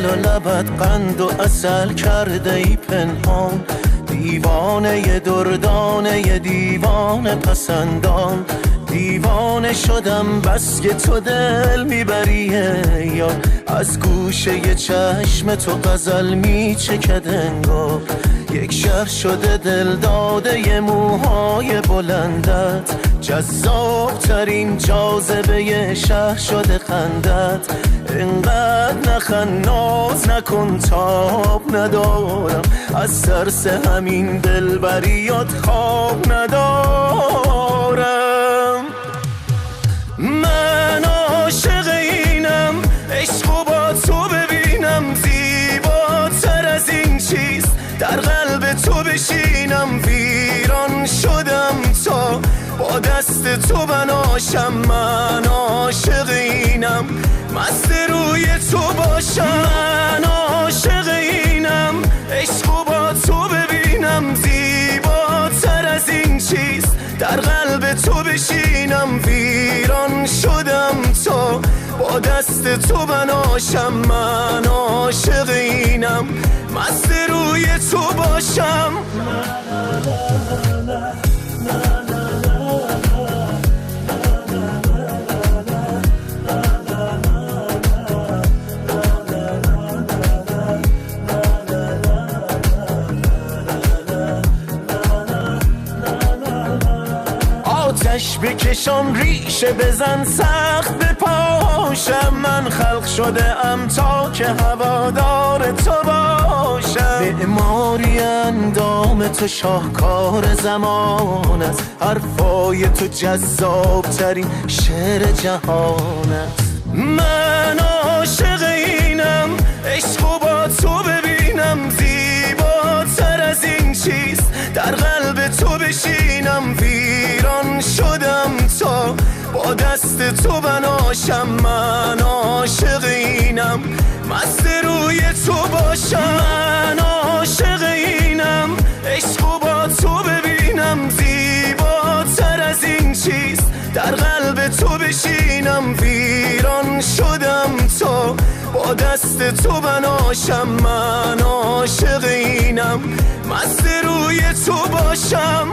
و لبت قند و عسل کرده ای پنهان، دیوانه دردانه دیوانه پسندان. دیوانه شدم بس که تو دل میبریه یا از گوشه چشم تو غزل میچکد انگار. یک شهر شده دل داده موهای بلندت، جذاب ترین جاذبه شهر شده خندت. اینقدر نخند ناز نکن تاب ندارم، از ترس همین دلبریات خواب ندارم. من عاشق اینم عشقو با تو ببینم، زیباتر از این چیست در قلب تو بشینم. ویران شدم تا با دست تو بناشم، من عاشق اینم مست روی تو باشم. من عاشق اینم عشقو با تو ببینم، زیباتر از این چیست در قلب تو بشینم. ویران شدم تا با دست تو بناشم، من عاشق اینم مست روی تو باشم. آتش بکشان ریشه بزن سخت بپاشم، من خلق شده ام تا که هوادار تو باشم. معماری اندام تو شاهکار زمان است، حرفای تو جذاب ترین شعر جهان است. من عاشق اینم عشقو با تو ببینم، زیباتر از این چیست در قلب تو بشینم. ویران شدم تا با دست تو بناشم، من عاشق اینم مست روی تو باشم. من عاشق اینم عشقو با تو ببینم، زیباتر از این چیست در قلب تو بشینم. ویران شدم تا با دست تو بناشم، من عاشق اینم مست روی تو باشم.